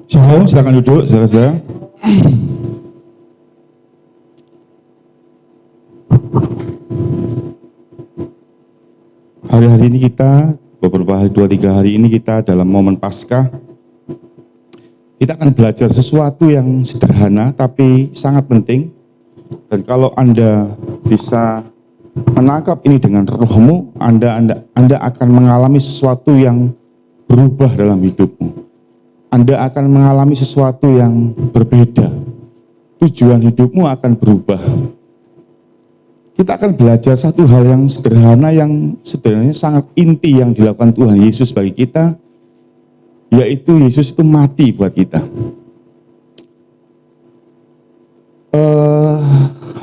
Shalom, silakan duduk, saudara-saudara. Hari-hari ini kita, beberapa hari, 2-3 hari ini kita dalam momen Paskah, kita akan belajar sesuatu yang sederhana tapi sangat penting. Dan kalau Anda bisa menangkap ini dengan rohmu, Anda akan mengalami sesuatu yang berubah dalam hidupmu. Anda akan mengalami sesuatu yang berbeda. Tujuan hidupmu akan berubah. Kita akan belajar satu hal yang sederhana, yang sebenarnya sangat inti yang dilakukan Tuhan Yesus bagi kita, yaitu Yesus itu mati buat kita.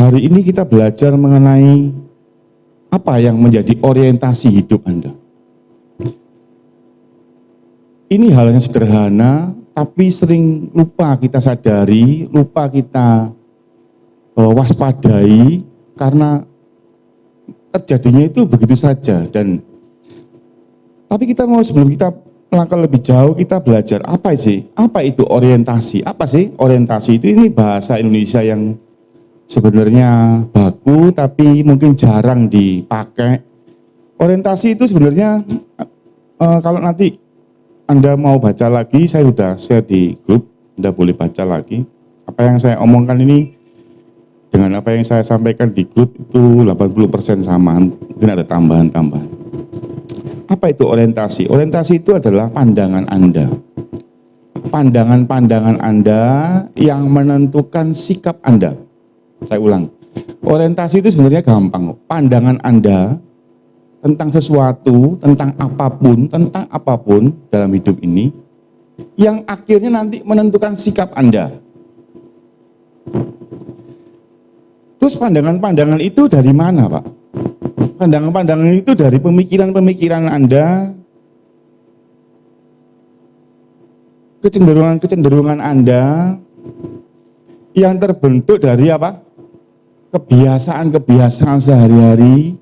Hari ini kita belajar mengenai apa yang menjadi orientasi hidup Anda. Ini hal yang sederhana, tapi sering lupa kita sadari, lupa kita waspadai, karena terjadinya itu begitu saja. Tapi kita mau, sebelum kita melangkah lebih jauh, kita belajar apa sih? Apa itu orientasi? Apa sih orientasi itu? Ini bahasa Indonesia yang sebenarnya baku, tapi mungkin jarang dipakai. Orientasi itu sebenarnya, kalau nanti Anda mau baca lagi, saya sudah share di grup, Anda boleh baca lagi. Apa yang saya omongkan ini dengan apa yang saya sampaikan di grup itu 80% sama, mungkin ada tambahan-tambahan. Apa itu orientasi? Orientasi itu adalah pandangan Anda. Pandangan-pandangan Anda yang menentukan sikap Anda. Saya ulang, orientasi itu sebenarnya gampang. Pandangan Anda tentang sesuatu, tentang apapun dalam hidup ini, yang akhirnya nanti menentukan sikap Anda. Terus pandangan-pandangan itu dari mana, Pak? Pandangan-pandangan itu dari pemikiran-pemikiran Anda, kecenderungan-kecenderungan Anda, yang terbentuk dari apa? Kebiasaan-kebiasaan sehari-hari,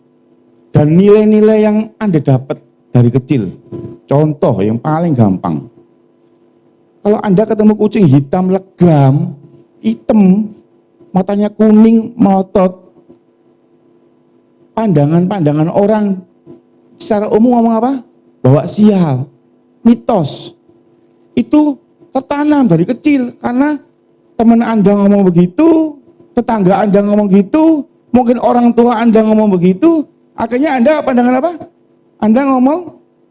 dan nilai-nilai yang Anda dapat dari kecil. Contoh yang paling gampang. Kalau Anda ketemu kucing hitam legam, hitam, matanya kuning, melotot, pandangan-pandangan orang secara umum ngomong apa? Bawa sial, mitos. Itu tertanam dari kecil, karena teman Anda ngomong begitu, tetangga Anda ngomong gitu, mungkin orang tua Anda ngomong begitu. Akhirnya Anda pandangan apa? Anda ngomong,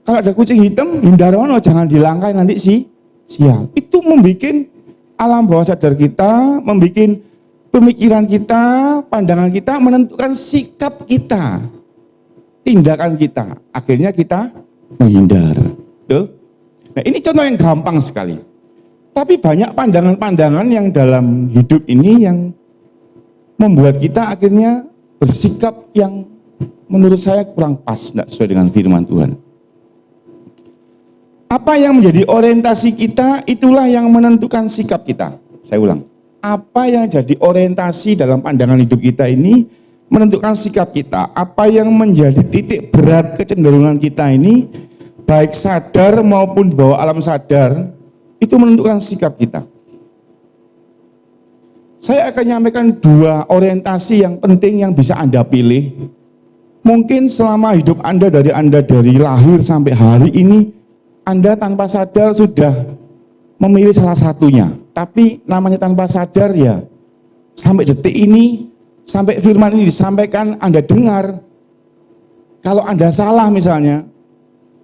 kalau ada kucing hitam, hindarono, jangan dilangkai nanti sial. Itu membuat alam bawah sadar kita, membuat pemikiran kita, pandangan kita, menentukan sikap kita, tindakan kita. Akhirnya kita menghindar. Betul? Nah, ini contoh yang gampang sekali. Tapi banyak pandangan-pandangan yang dalam hidup ini yang membuat kita akhirnya bersikap yang menurut saya kurang pas, tidak sesuai dengan firman Tuhan. Apa yang menjadi orientasi kita, itulah yang menentukan sikap kita. Saya ulang. Apa yang jadi orientasi dalam pandangan hidup kita ini, menentukan sikap kita. Apa yang menjadi titik berat kecenderungan kita ini, baik sadar maupun di bawah alam sadar, itu menentukan sikap kita. Saya akan menyampaikan 2 orientasi yang penting yang bisa Anda pilih. Mungkin selama hidup Anda dari lahir sampai hari ini, Anda tanpa sadar sudah memilih salah satunya. Tapi namanya tanpa sadar ya, sampai detik ini, sampai firman ini disampaikan, Anda dengar. Kalau Anda salah misalnya,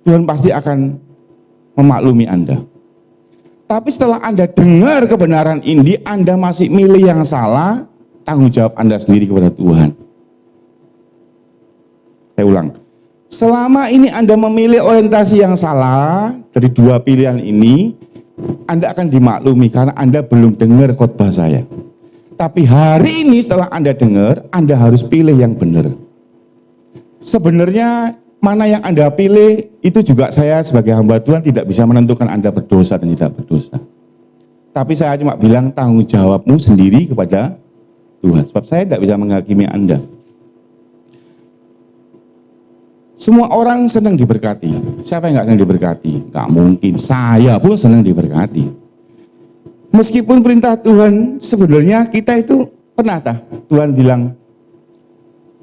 Tuhan pasti akan memaklumi Anda. Tapi setelah Anda dengar kebenaran ini, Anda masih milih yang salah, tanggung jawab Anda sendiri kepada Tuhan. Saya ulang, selama ini Anda memilih orientasi yang salah, dari 2 pilihan ini, Anda akan dimaklumi karena Anda belum dengar khotbah saya. Tapi hari ini setelah Anda dengar, Anda harus pilih yang benar. Sebenarnya mana yang Anda pilih, itu juga saya sebagai hamba Tuhan tidak bisa menentukan Anda berdosa dan tidak berdosa. Tapi saya cuma bilang tanggung jawabmu sendiri kepada Tuhan. Sebab saya tidak bisa menghakimi Anda. Semua orang senang diberkati. Siapa yang nggak senang diberkati? Nggak mungkin. Saya pun senang diberkati. Meskipun perintah Tuhan, sebenarnya kita itu pernah Tuhan bilang,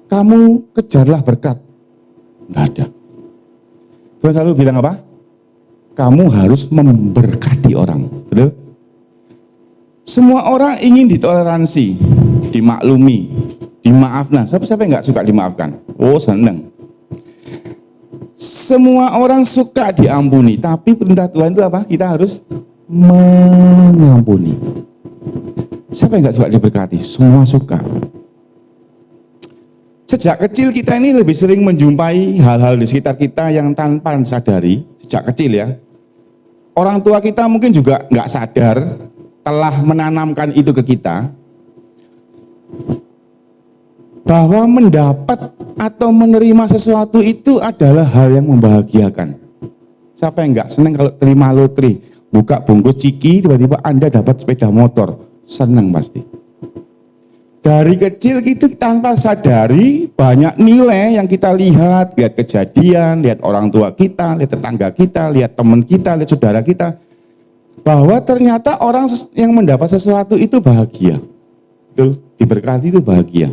kamu kejarlah berkat. Enggak ada. Tuhan selalu bilang apa? Kamu harus memberkati orang. Betul? Semua orang ingin ditoleransi, dimaklumi, dimaafkan. Siapa yang nggak suka dimaafkan? Oh, senang. Semua orang suka diampuni, tapi perintah Tuhan itu apa? Kita harus mengampuni. Siapa yang nggak suka diberkati? Semua suka. Sejak kecil kita ini lebih sering menjumpai hal-hal di sekitar kita yang tanpa sadari, sejak kecil ya. Orang tua kita mungkin juga nggak sadar telah menanamkan itu ke kita, bahwa mendapat atau menerima sesuatu itu adalah hal yang membahagiakan. Siapa yang nggak senang kalau terima lotre, buka bungkus ciki, tiba-tiba Anda dapat sepeda motor, senang pasti. Dari kecil itu tanpa sadari banyak nilai yang kita lihat kejadian, lihat orang tua kita, lihat tetangga kita, lihat teman kita, lihat saudara kita, bahwa ternyata orang yang mendapat sesuatu itu bahagia. Betul, diberkati itu bahagia.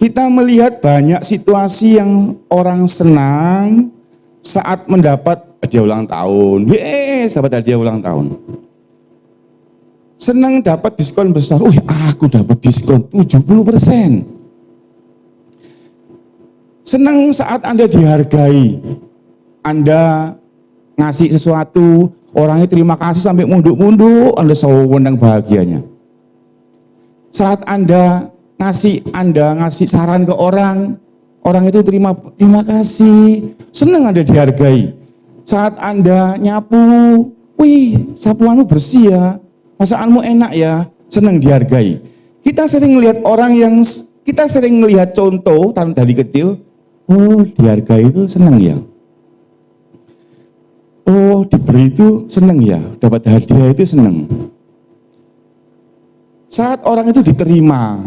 Kita melihat banyak situasi yang orang senang saat mendapat hadiah ulang tahun. Dapat hadiah ulang tahun. Senang dapat diskon besar. Aku dapat diskon 70%. Senang saat Anda dihargai. Anda ngasih sesuatu, orangnya terima kasih sampai munduk-munduk, Anda sewenang bahagianya. Saat Anda ngasih saran ke orang itu terima kasih, senang Anda dihargai. Saat Anda nyapu, sapuanmu bersih ya, masakanmu enak ya, senang dihargai. Kita sering melihat contoh dari kecil, dihargai itu senang ya. Diberi itu senang ya, dapat hadiah itu senang. Saat orang itu diterima,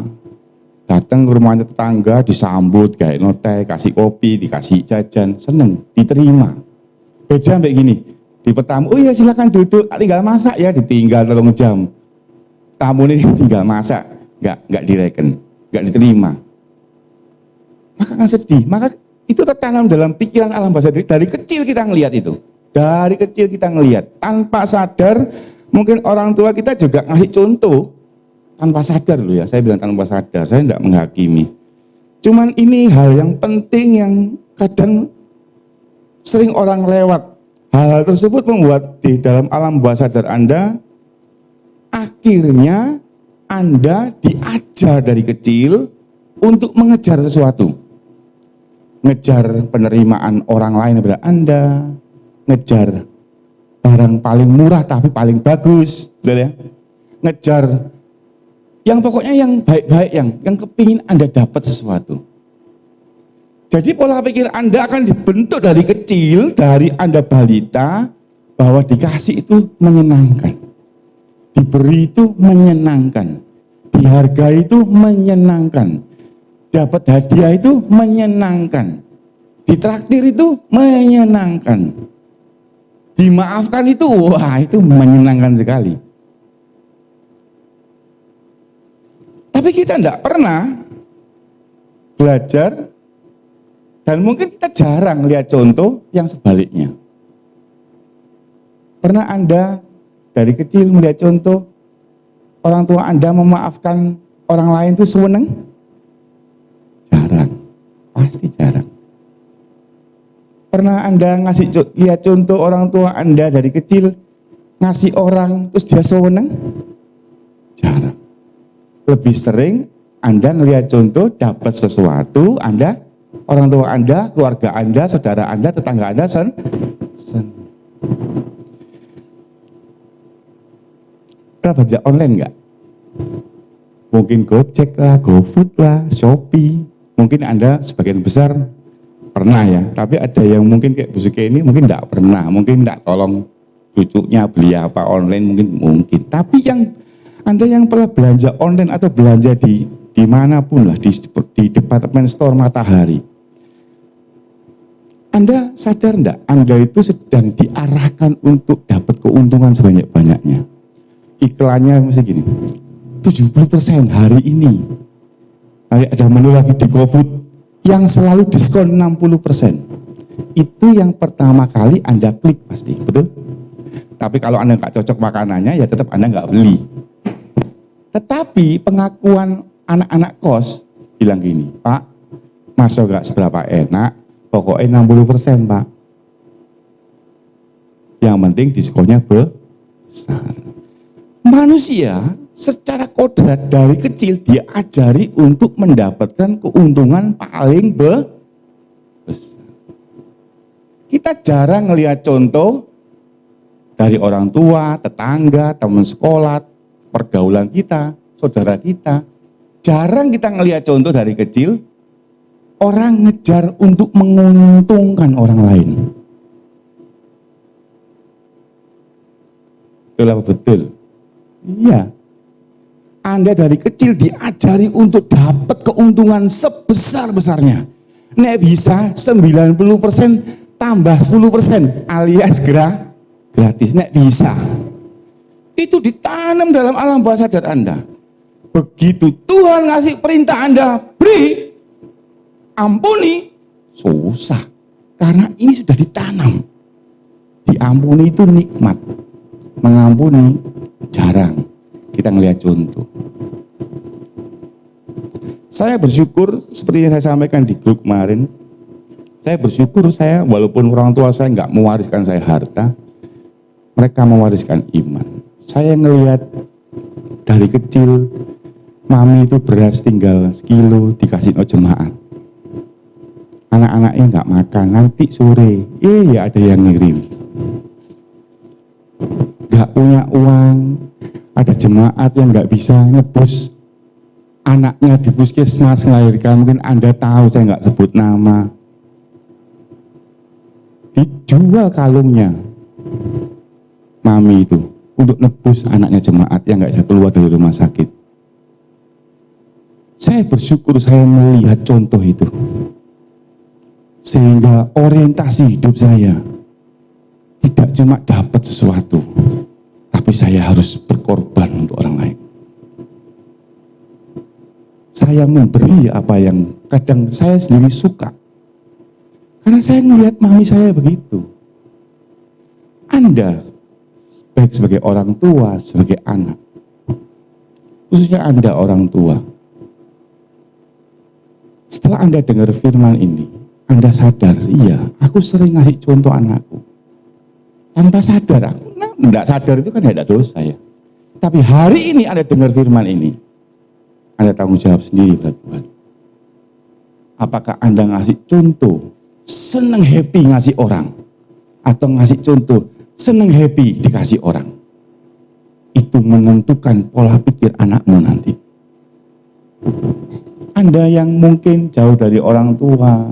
datang ke rumahnya tetangga, disambut, kayak teh, kasih kopi, dikasih jajan, seneng, diterima. Beda sampai gini, di pertama, silakan duduk, tinggal masak ya, ditinggal 3 jam. Tamu ini tinggal masak, nggak direken, nggak diterima. Maka kan sedih, maka itu tertanam dalam pikiran alam bawah sadar. Dari kecil kita ngelihat itu, dari kecil kita ngelihat, tanpa sadar, mungkin orang tua kita juga ngasih contoh, tanpa sadar loh ya, saya bilang tanpa sadar, saya tidak menghakimi. Cuman ini hal yang penting yang kadang sering orang lewat. Hal tersebut membuat di dalam alam bawah sadar Anda, akhirnya Anda diajar dari kecil untuk mengejar sesuatu. Ngejar penerimaan orang lain daripada Anda, ngejar barang paling murah tapi paling bagus, betul ya? Ngejar yang pokoknya yang baik-baik, yang kepingin Anda dapat sesuatu. Jadi pola pikir Anda akan dibentuk dari kecil, dari Anda balita, bahwa dikasih itu menyenangkan. Diberi itu menyenangkan. Dihargai itu menyenangkan. Dapat hadiah itu menyenangkan. Ditraktir itu menyenangkan. Dimaafkan itu, itu menyenangkan sekali. Tapi kita tidak pernah belajar dan mungkin kita jarang lihat contoh yang sebaliknya. Pernah Anda dari kecil melihat contoh orang tua Anda memaafkan orang lain itu sewenang? Jarang, pasti jarang. Pernah Anda lihat contoh orang tua Anda dari kecil ngasih orang terus dia sewenang? Jarang. Lebih sering Anda melihat contoh dapat sesuatu, orang tua Anda, keluarga Anda, saudara Anda, tetangga Anda pernah belanja online enggak? Mungkin Gojek lah, GoFood lah, Shopee. Mungkin Anda sebagian besar pernah ya, tapi ada yang mungkin kayak Bu Suke ini mungkin enggak pernah, mungkin enggak tolong cucunya beli apa online mungkin. Tapi Anda yang pernah belanja online atau belanja di manapun lah, di departemen store Matahari, Anda sadar enggak? Anda itu sedang diarahkan untuk dapat keuntungan sebanyak-banyaknya. iklannya mesti gini, 70% hari ini. Nanti ada menu lagi di GoFood yang selalu diskon 60%. Itu yang pertama kali Anda klik pasti, betul? Tapi kalau Anda nggak cocok makanannya, ya tetap Anda nggak beli. Tetapi pengakuan anak-anak kos bilang gini, Pak, masuk nggak seberapa enak, pokoknya 60%, Pak. Yang penting diskonnya besar. Manusia secara kodrat dari kecil diajari untuk mendapatkan keuntungan paling besar. Kita jarang melihat contoh dari orang tua, tetangga, teman sekolah, pergaulan kita, saudara kita. Jarang kita melihat contoh dari kecil, orang ngejar untuk menguntungkan orang lain. Betul apa betul? Iya. Anda dari kecil diajari untuk dapat keuntungan sebesar-besarnya. Nek bisa 90% tambah 10% alias gratis. Nek bisa. Itu ditanam dalam alam bawah sadar Anda. Begitu Tuhan ngasih perintah Anda, beri, ampuni, susah. Karena ini sudah ditanam. Diampuni itu nikmat. Mengampuni jarang. Kita ngelihat contoh. Saya bersyukur seperti yang saya sampaikan di grup kemarin. Saya bersyukur walaupun orang tua saya nggak mewariskan saya harta, mereka mewariskan iman. Saya ngelihat dari kecil, mami itu beras tinggal sekilo dikasih jemaat. Anak-anaknya nggak makan, nanti sore, ya ada yang ngirim. Nggak punya uang, ada jemaat yang nggak bisa nebus anaknya di puskesmas melahirkan, mungkin Anda tahu, saya nggak sebut nama. Dijual kalungnya mami itu untuk nebus anaknya jemaat yang nggak bisa keluar dari rumah sakit. Saya bersyukur saya melihat contoh itu, sehingga orientasi hidup saya tidak cuma dapat sesuatu, tapi saya harus berkorban untuk orang lain. Saya memberi apa yang kadang saya sendiri suka, karena saya melihat mami saya begitu. Anda, baik sebagai orang tua, sebagai anak, khususnya Anda orang tua, setelah Anda dengar firman ini, Anda sadar, iya, aku sering ngasih contoh anakku. Tanpa sadar, aku enggak sadar itu kan tidak dosa ya. Tapi hari ini Anda dengar firman ini, Anda tanggung jawab sendiri pada Tuhan. Apakah Anda ngasih contoh, seneng happy ngasih orang, atau ngasih contoh, seneng happy dikasih orang? Itu menentukan pola pikir anakmu nanti. Anda yang mungkin jauh dari orang tua,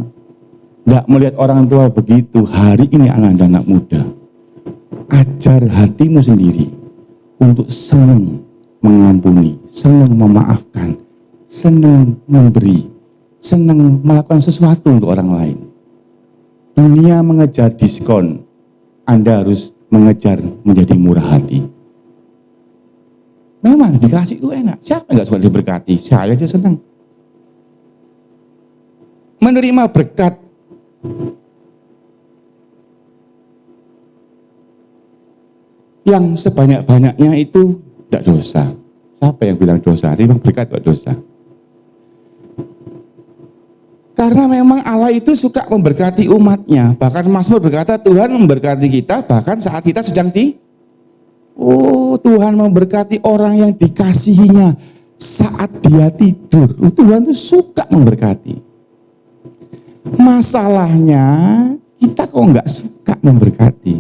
tidak melihat orang tua begitu, hari ini anak-anak muda, ajar hatimu sendiri untuk senang mengampuni, senang memaafkan, senang memberi, senang melakukan sesuatu untuk orang lain. Dunia mengejar diskon, Anda harus mengejar menjadi murah hati. Memang dikasih itu enak, siapa yang gak suka diberkati? Saya aja senang. Menerima berkat yang sebanyak-banyaknya itu tidak dosa. Siapa yang bilang dosa? Memang berkat kok dosa. Karena memang Allah itu suka memberkati umatnya. Bahkan Mazmur berkata Tuhan memberkati kita bahkan saat kita sedang Tuhan memberkati orang yang dikasihinya saat dia tidur. Tuhan itu suka memberkati. Masalahnya kita kok nggak suka memberkati.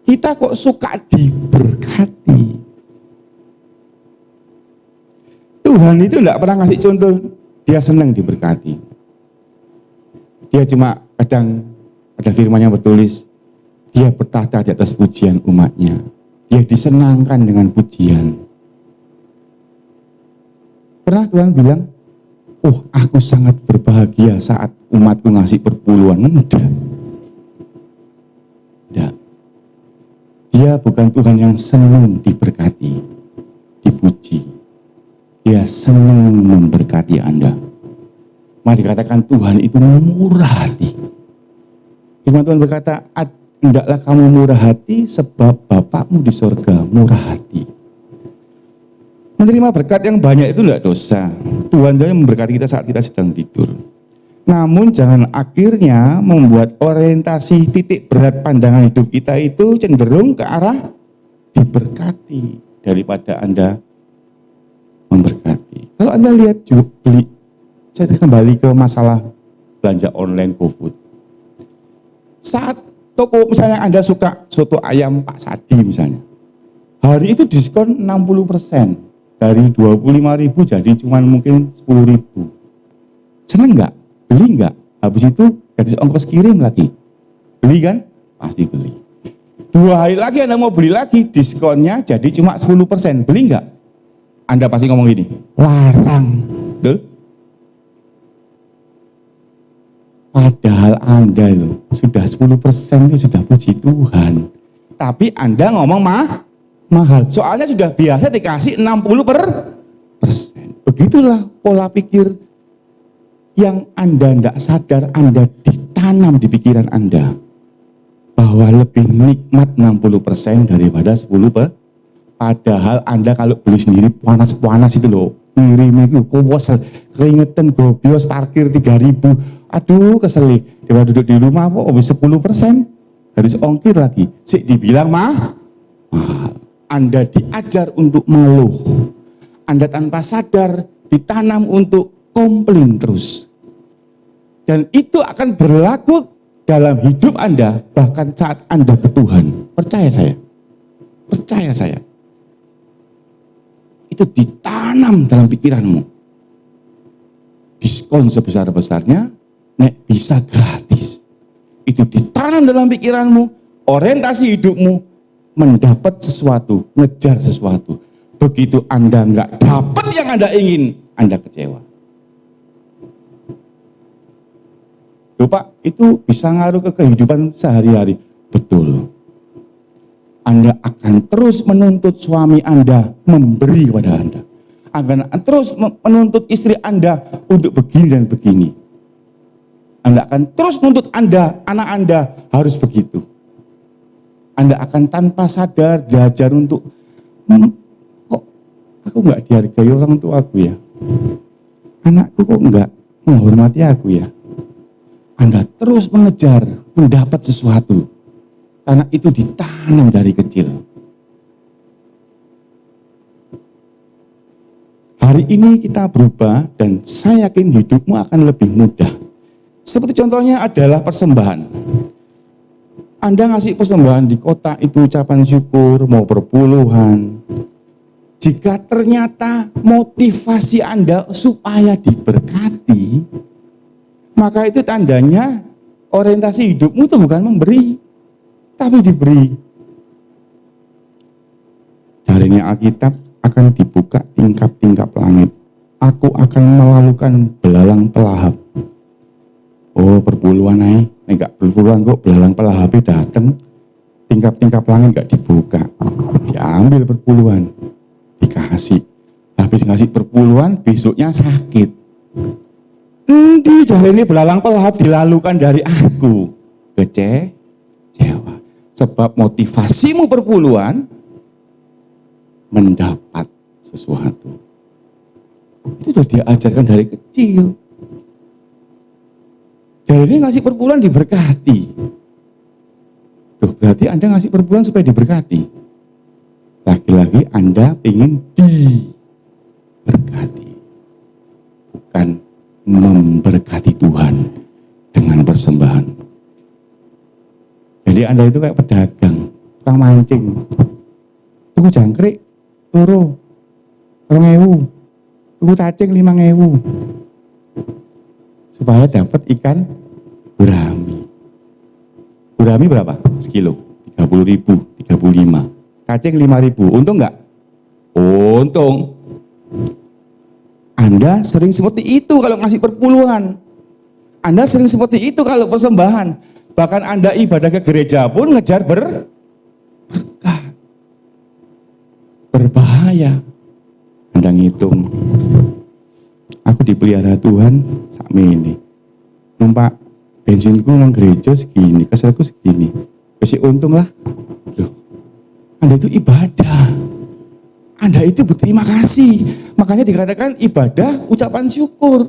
Kita kok suka diberkati. Tuhan itu tidak pernah ngasih contoh dia senang diberkati. Dia cuma kadang ada firman yang bertulis, dia bertahta di atas pujian umatnya. Dia disenangkan dengan pujian. Pernah Tuhan bilang, aku sangat berbahagia saat umatku ngasih perpuluhan. Enggak. Dia bukan Tuhan yang senang diberkati, dipuji. Dia senang memberkati Anda. Maka dikatakan Tuhan itu murah hati. Firman Tuhan berkata, hendaklah kamu murah hati sebab Bapakmu di sorga murah hati. Menerima berkat yang banyak itu tidak dosa. Tuhan saja memberkati kita saat kita sedang tidur. Namun jangan akhirnya membuat orientasi titik berat pandangan hidup kita itu cenderung ke arah diberkati daripada Anda memberkati. Kalau Anda lihat juga beli, saya kembali ke masalah belanja online GoFood. Saat toko misalnya Anda suka soto ayam Pak Sadi misalnya, hari itu diskon 60%, dari 25.000 jadi cuma mungkin 10.000. Seneng nggak? Beli nggak? Habis itu gratis ongkos kirim lagi. Beli kan? Pasti beli. 2 hari lagi Anda mau beli lagi, diskonnya jadi cuma 10%. Beli nggak? Anda pasti ngomong gini, larang. Betul? Padahal Anda loh, sudah 10% itu sudah puji Tuhan. Tapi Anda ngomong mahal. Soalnya sudah biasa dikasih 60%. Begitulah pola pikir yang Anda tidak sadar, Anda ditanam di pikiran Anda bahwa lebih nikmat 60% daripada 10%. Padahal Anda kalau beli sendiri panas-panas itu loh, ngirim itu kewasel, keringetan, gobios, parkir 3.000, aduh kesel. Dia duduk di rumah kok habis 10%, harus ongkir lagi, sik dibilang mahal. Anda diajar untuk mengeluh, Anda tanpa sadar ditanam untuk komplain terus. Dan itu akan berlaku dalam hidup Anda, bahkan saat Anda ke Tuhan. Percaya saya. Itu ditanam dalam pikiranmu. Diskon sebesar-besarnya, nek bisa gratis. Itu ditanam dalam pikiranmu, orientasi hidupmu, mendapat sesuatu, ngejar sesuatu. Begitu Anda nggak dapat yang Anda ingin, Anda kecewa. Loh Pak, itu bisa ngaruh ke kehidupan sehari-hari. Betul. Anda akan terus menuntut suami Anda memberi kepada Anda. Akan terus menuntut istri Anda untuk begini dan begini. Anda akan terus menuntut Anda, anak Anda harus begitu. Anda akan tanpa sadar belajar untuk, kok aku nggak dihargai orang tuaku ya? Anakku kok nggak menghormati aku ya? Anda terus mengejar, mendapat sesuatu. Karena itu ditanam dari kecil. Hari ini kita berubah dan saya yakin hidupmu akan lebih mudah. Seperti contohnya adalah persembahan. Anda ngasih persembahan di kota itu ucapan syukur, mau perpuluhan. Jika ternyata motivasi Anda supaya diberkati, maka itu tandanya orientasi hidupmu itu bukan memberi, tapi diberi. Jarinya Alkitab akan dibuka tingkap-tingkap langit. Aku akan melalukan belalang pelahap. Oh, perpuluhan aja. Enggak perpuluhan kok, belalang pelahap datang. Tingkap-tingkap langit enggak dibuka. Diambil perpuluhan, dikasih. Habis ngasih perpuluhan, besoknya sakit. Di jalan ini belalang pelahap dilalukan dari aku. Kecewa. Sebab motivasimu perpuluhan mendapat sesuatu. Itu sudah diajarkan dari kecil. Jadi ini ngasih perpuluhan diberkati. Tuh, berarti Anda ngasih perpuluhan supaya diberkati. Lagi-lagi Anda ingin diberkati. Bukan memberkati Tuhan dengan persembahan. Jadi Anda itu kayak pedagang, tukang mancing. Tuku jangkrik, loro, 2.000. Tuku cacing 5.000. Supaya dapat ikan gurami. Gurami berapa? Sekilo. 30.000, 35. Cacing 5.000. Untung enggak? Untung. Anda sering seperti itu kalau ngasih perpuluhan. Anda sering seperti itu kalau persembahan. Bahkan Anda ibadah ke gereja pun ngejar berkah. berbahaya. Anda ngitung, aku dipelihara Tuhan sakme ini. Numpak bensinku nang gereja segini, keselku segini. Masih untung lah. Loh, Anda itu ibadah. Anda itu berterima kasih. Makanya dikatakan ibadah ucapan syukur.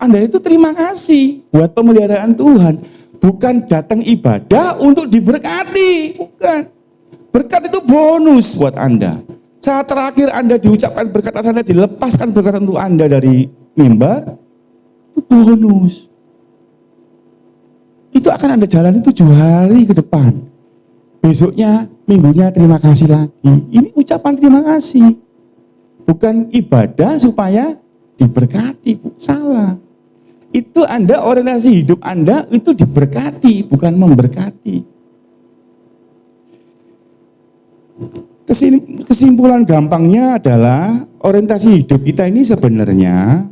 Anda itu terima kasih buat pemeliharaan Tuhan. Bukan datang ibadah untuk diberkati. Bukan. Berkat itu bonus buat Anda. Saat terakhir Anda diucapkan berkat atas Anda, dilepaskan berkat untuk Anda dari mimbar, itu bonus. Itu akan Anda jalani 7 hari ke depan. Besoknya, minggunya terima kasih lagi. Ini ucapan terima kasih. Bukan ibadah supaya diberkati. Salah. Itu Anda, orientasi hidup Anda itu diberkati, bukan memberkati. Kesimpulan gampangnya adalah orientasi hidup kita ini sebenarnya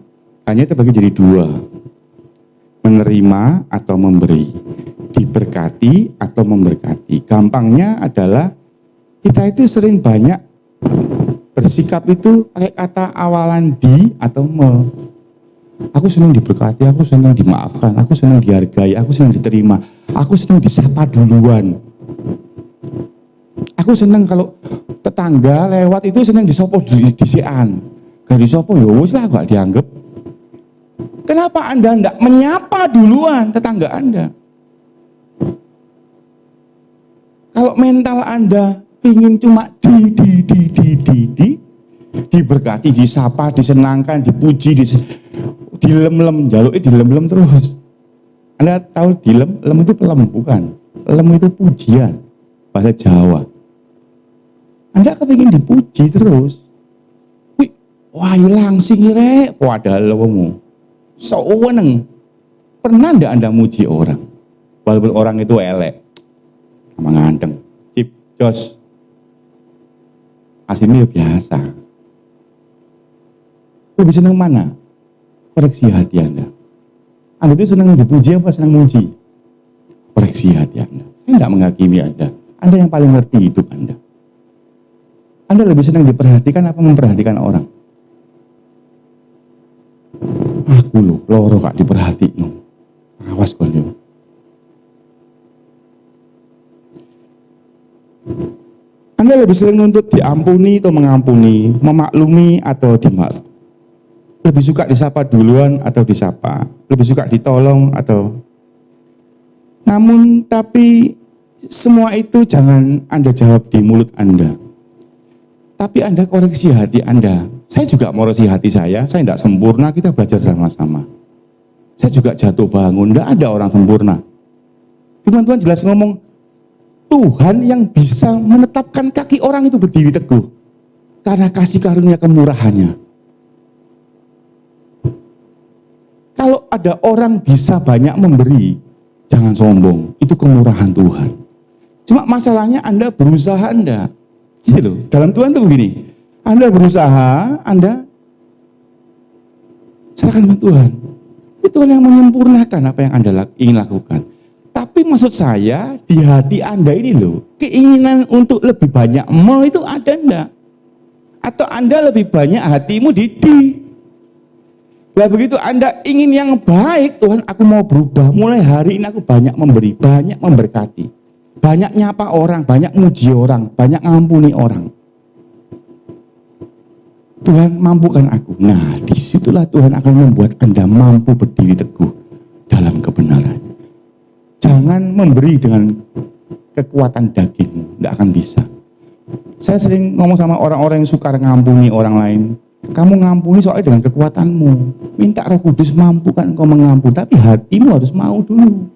hanya terbagi jadi 2. Menerima atau memberi. Diberkati atau memberkati. Gampangnya adalah kita itu sering banyak bersikap itu pakai kata awalan di atau me. Aku senang diberkati, aku senang dimaafkan, aku senang dihargai, aku senang diterima, aku senang disapa duluan. Aku senang kalau tetangga lewat itu senang disopo disian. Gak disopo ya wis lah gak dianggap. Kenapa Anda enggak menyapa duluan tetangga Anda? Kalau mental Anda ingin cuma diberkati, disapa, disenangkan, dipuji, dilem-lem, jaluknya dilem-lem terus. Anda tahu dilem itu pelem, bukan? Lem itu pujian, bahasa Jawa. Anda kepingin dipuji terus. Wih, wah langsing rek, padahal wong. Seweneng. Pernah enggak Anda muji orang? Walaupun orang itu elek. Sama nganteng. Cip, jos. Aslinya biasa. Lebih senang mana? Koreksi hati Anda. Anda itu senang dipuji apa senang muji? Koreksi hati Anda. Saya tidak menghakimi Anda. Anda yang paling ngerti hidup Anda. Anda lebih senang diperhatikan apa memperhatikan orang? Aku loh, loro gak diperhatiin. Awas kon yo. Anda lebih sering nuntut diampuni atau mengampuni, memaklumi atau dimaklumi. Lebih suka disapa duluan atau disapa, lebih suka ditolong atau. Namun tapi semua itu jangan Anda jawab di mulut Anda. Tapi Anda koreksi hati Anda. Saya juga mau koreksi hati saya tidak sempurna, kita belajar sama-sama. Saya juga jatuh bangun, tidak ada orang sempurna. Firman Tuhan jelas ngomong, Tuhan yang bisa menetapkan kaki orang itu berdiri teguh. Karena kasih karunia kemurahannya. Kalau ada orang bisa banyak memberi, jangan sombong, itu kemurahan Tuhan. Cuma masalahnya Anda berusaha Anda. Gitu loh, dalam Tuhan itu begini, Anda berusaha, Anda serahkan sama Tuhan. Itu Tuhan yang menyempurnakan apa yang Anda ingin lakukan. Tapi maksud saya, di hati Anda ini loh, keinginan untuk lebih banyak mau itu ada enggak? Atau Anda lebih banyak hatimu di. Lah begitu Anda ingin yang baik, Tuhan aku mau berubah, mulai hari ini aku banyak memberi, banyak memberkati, banyak nyapa orang, banyak muji orang, banyak ngampuni orang. Tuhan mampukan aku. Nah disitulah Tuhan akan membuat Anda mampu berdiri teguh dalam kebenaran. Jangan memberi dengan kekuatan dagingmu, tidak akan bisa. Saya sering ngomong sama orang-orang yang suka ngampuni orang lain. Kamu ngampuni soalnya dengan kekuatanmu. Minta Roh Kudus mampukan engkau mengampuni, tapi hatimu harus mau dulu.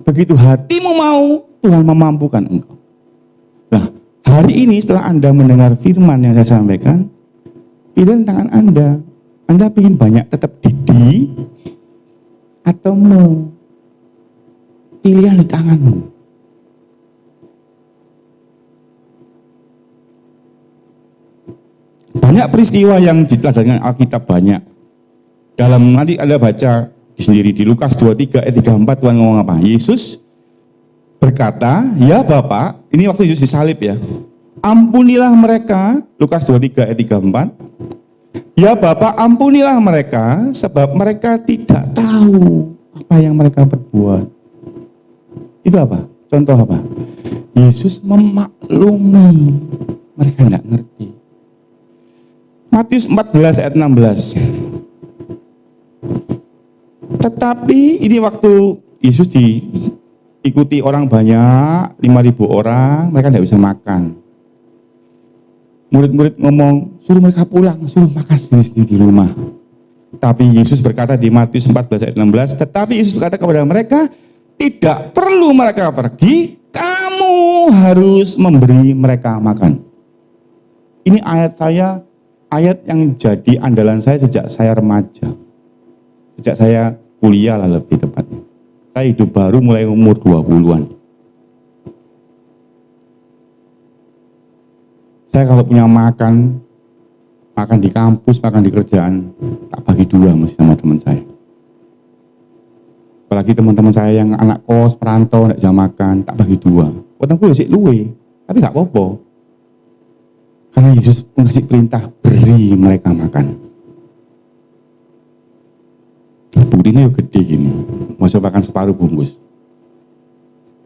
Begitu hatimu mau, Tuhan memampukan engkau. Nah, hari ini setelah Anda mendengar firman yang saya sampaikan, pilihan tangan Anda. Anda ingin banyak tetap di atau mau? Pilihan di tanganmu. Banyak peristiwa yang diteladan dengan Alkitab banyak. Dalam nanti Anda baca sendiri di Lukas 23 ayat 34 Tuhan ngomong apa? Yesus berkata, "Ya Bapak," ini waktu Yesus disalib ya. ampunilah mereka, Lukas 23 ayat 34. Ya Bapa, ampunilah mereka, sebab mereka tidak tahu apa yang mereka perbuat. Itu apa? Contoh apa? Yesus memaklumi, mereka tidak ngerti. Matius 14 ayat 16. Tetapi ini waktu Yesus diikuti orang banyak, 5.000 orang, mereka tidak bisa makan. Murid-murid ngomong, suruh mereka pulang, suruh makan sendiri di rumah. Tapi Yesus berkata di Matius 14 ayat 16, tetapi Yesus berkata kepada mereka, tidak perlu mereka pergi, kamu harus memberi mereka makan. Ini ayat yang jadi andalan saya sejak saya remaja. Sejak saya kuliah lah lebih tepatnya. Saya hidup baru mulai umur 20-an. Saya kalau punya makan di kampus, makan di kerjaan, tak bagi dua mesti sama teman saya. Apalagi teman-teman saya yang anak kos, perantau, tidak bisa makan, tak bagi dua. Wetengku ya sik luwe, tapi gak apa-apa. Karena Yesus mengasih perintah, beri mereka makan. Buktinya yuk gede gini, mau makan separuh bungkus.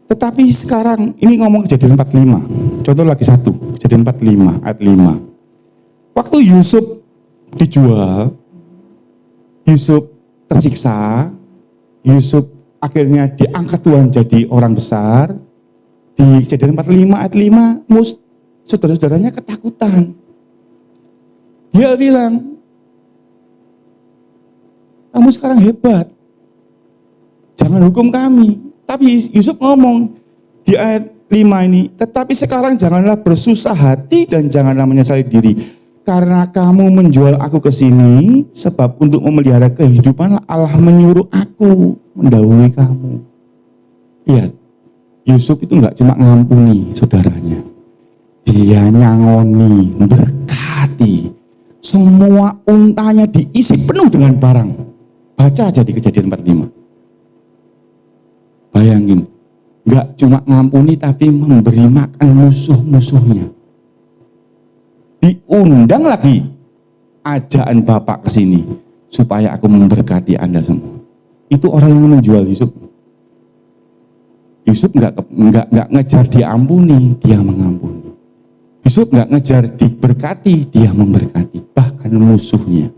Tetapi sekarang, ini ngomong Kejadian 45. Contoh lagi satu, Kejadian 45, ayat 5. Waktu Yusuf dijual, Yusuf tersiksa, Yusuf akhirnya diangkat Tuhan jadi orang besar. Di Kejadian 45 ayat 5, saudara-saudaranya ketakutan. Dia bilang, kamu sekarang hebat, jangan hukum kami. Tapi Yusuf ngomong di ayat 5 ini, tetapi sekarang janganlah bersusah hati dan janganlah menyesali diri, karena kamu menjual aku ke sini, sebab untuk memelihara kehidupan Allah menyuruh aku mendahului kamu. Lihat, Yusuf itu enggak cuma ngampuni saudaranya, dia nyangoni, berkati, semua untanya diisi penuh dengan barang. Baca aja di Kejadian 45. Bayangin, enggak cuma ngampuni tapi memberi makan musuh-musuhnya. Diundang lagi ajaan Bapak ke sini supaya aku memberkati Anda semua. Itu orang yang menjual Yusuf. Yusuf enggak ngejar diampuni, dia mengampuni. Yusuf enggak ngejar diberkati, dia memberkati, bahkan musuhnya.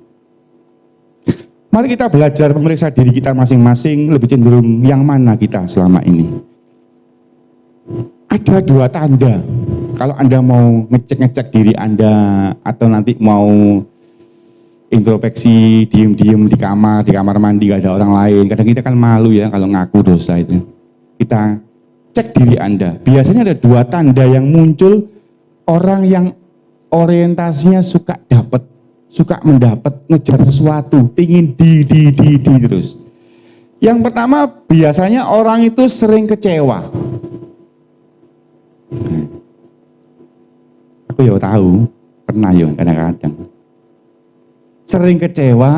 Mari kita belajar memeriksa diri kita masing-masing, lebih cenderung yang mana kita selama ini. Ada dua tanda, kalau Anda mau ngecek-ngecek diri Anda, atau nanti mau introspeksi, diem-diem di kamar mandi, gak ada orang lain. Kadang kita kan malu ya kalau ngaku dosa itu. Kita cek diri Anda. Biasanya ada dua tanda yang muncul orang yang orientasinya suka mendapat, ngejar sesuatu, pingin di terus. Yang pertama, biasanya orang itu sering kecewa. Aku ya tahu, pernah ya kadang-kadang. Sering kecewa,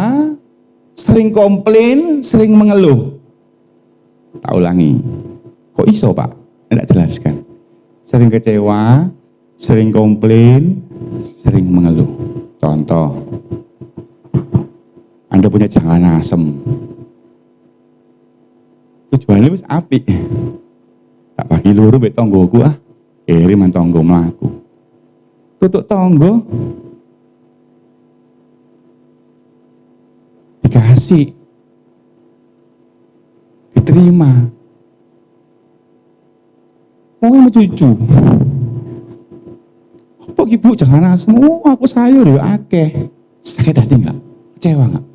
sering komplain, sering mengeluh. Tak ulangi. Kok iso Pak? Tidak jelaskan. Sering kecewa, sering komplain, sering mengeluh. Contoh, Anda punya jangan asem. Tujuannya wis apik. Tak bagi loro mbek tanggoku kirim tanggo mlaku. Tutuk tanggo dikasih, diterima. Mau cucu. Kok ibu jangan asem, aku sayur ya akeh. Sakit hati enggak? Kecewa enggak?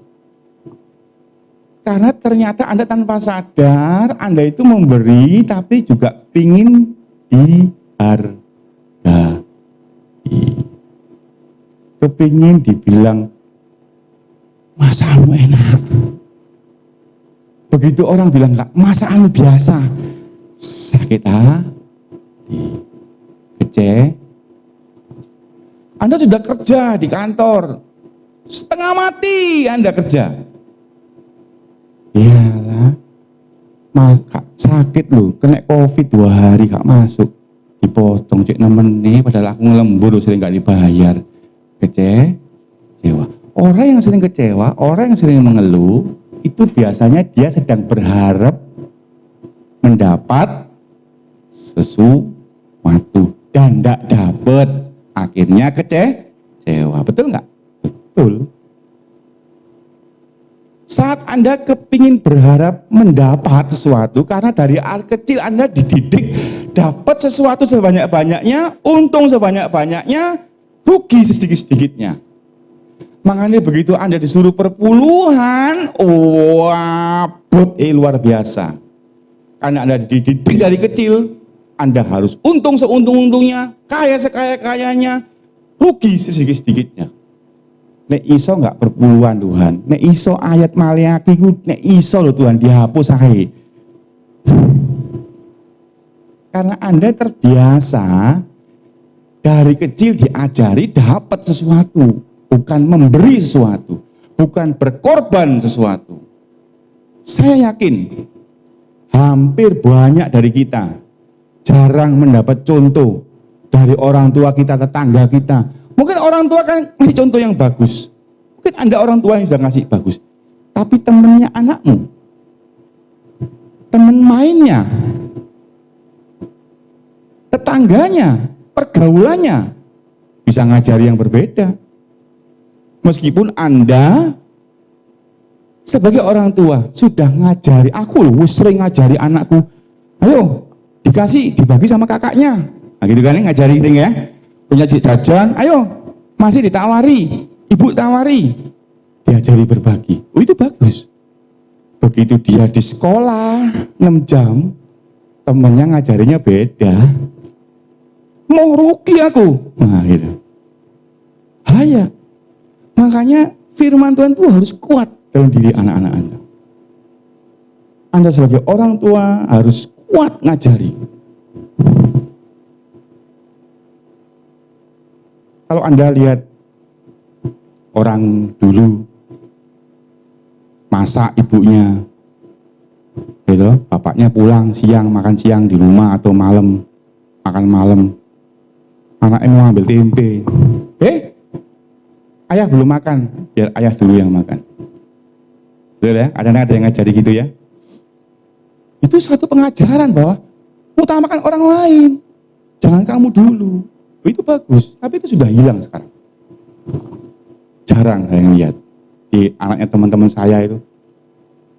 Karena ternyata Anda tanpa sadar, Anda itu memberi tapi juga pingin dihargai. Kepingin dibilang, masakanmu enak. Begitu orang bilang enggak, masakanmu biasa. Sakit hati. Kecewa. Anda sudah kerja di kantor, setengah mati Anda kerja. Iyalah, sakit loh, kena COVID 2 hari gak masuk, dipotong cek nemen nih, padahal aku ngelembur sering gak dibayar. Kecewa. Orang yang sering kecewa, orang yang sering mengeluh, itu biasanya dia sedang berharap mendapat sesuatu dan tidak dapat, akhirnya kecewa. Betul nggak? Betul. Saat Anda kepingin berharap mendapat sesuatu, karena dari kecil Anda dididik dapat sesuatu sebanyak-banyaknya, untung sebanyak-banyaknya, rugi sedikit-sedikitnya. Makanya begitu Anda disuruh perpuluhan, wabut luar biasa. Karena Anda dididik dari kecil, Anda harus untung seuntung-untungnya, kaya sekaya-kayanya, rugi sedikit-sedikitnya. Nek iso nggak perpuluhan Tuhan, nek iso ayat Maliaki ku, nek iso loh Tuhan dihapus aja. Karena Anda terbiasa dari kecil diajari dapat sesuatu, bukan memberi sesuatu, bukan berkorban sesuatu. Saya yakin hampir banyak dari kita jarang mendapat contoh dari orang tua kita, tetangga kita. Mungkin orang tua kan ngasih contoh yang bagus. Mungkin Anda orang tua yang sudah ngasih bagus. Tapi temennya anakmu, temen mainnya, tetangganya, pergaulannya bisa ngajari yang berbeda. Meskipun Anda sebagai orang tua sudah ngajari, aku loh sering ngajari anakku, ayo dibagi sama kakaknya. Nah gitu kan, ngajari sering ya. Punya jajan, ayo masih ditawari, ibu tawari, diajari berbagi. Oh itu bagus. Begitu dia di sekolah 6 jam, temennya ngajarinya beda. Mau rugi aku. Nah gitu. Bahaya. Makanya firman Tuhan itu harus kuat dalam diri anak-anak Anda. Anda sebagai orang tua harus kuat ngajari. Kalau Anda lihat orang dulu masak ibunya, gitu, bapaknya pulang siang makan siang di rumah atau malam makan malam, anaknya mau ambil tempe, ayah belum makan, biar ayah dulu yang makan. Betul ya? Ada yang ngajari gitu ya? Itu suatu pengajaran bahwa utamakan orang lain, jangan kamu dulu. Itu bagus, tapi itu sudah hilang sekarang. Jarang saya lihat di anaknya teman-teman saya itu,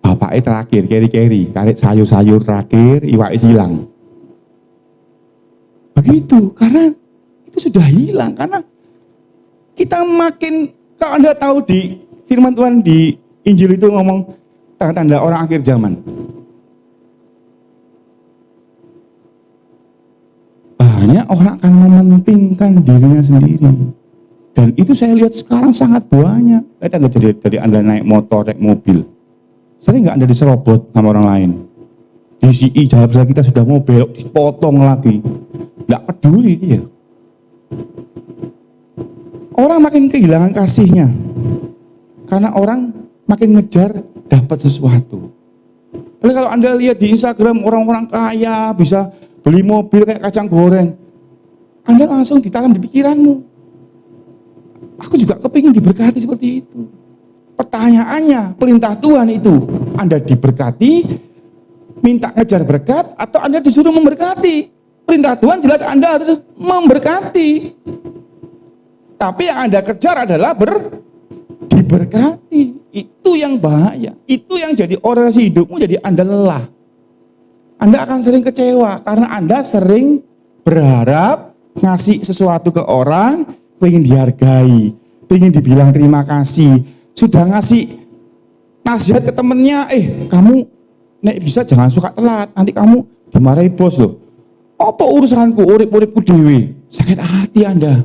bapaknya terakhir, keri-keri, karet sayur-sayur terakhir, iwak hilang. Begitu, karena itu sudah hilang. Karena kita makin, kalau Anda tahu di firman Tuhan di Injil itu ngomong tanda-tanda orang akhir zaman. Banyak orang akan mementingkan dirinya sendiri. Dan itu saya lihat sekarang sangat banyak. Lihat Anda dari Anda naik motor, naik mobil. Sering nggak Anda diserobot sama orang lain? Di CI jalan besar kita sudah mau belok, dipotong lagi. Nggak peduli dia. Orang makin kehilangan kasihnya. Karena orang makin ngejar dapat sesuatu. Oleh kalau Anda lihat di Instagram orang-orang kaya bisa beli mobil kayak kacang goreng, Anda langsung ditanam di pikiranmu. Aku juga kepingin diberkati seperti itu. Pertanyaannya, perintah Tuhan itu, Anda diberkati, minta ngejar berkat, atau Anda disuruh memberkati? Perintah Tuhan jelas Anda harus memberkati. Tapi yang Anda kejar adalah diberkati. Itu yang bahaya. Itu yang jadi orientasi hidupmu, jadi Anda lelah. Anda akan sering kecewa karena Anda sering berharap ngasih sesuatu ke orang, pengen dihargai, pengen dibilang terima kasih. Sudah ngasih nasihat ke temennya, kamu nek bisa jangan suka telat, nanti kamu dimarahi bos loh. Apa urusanku, urip-uripku dewe. Sakit hati Anda.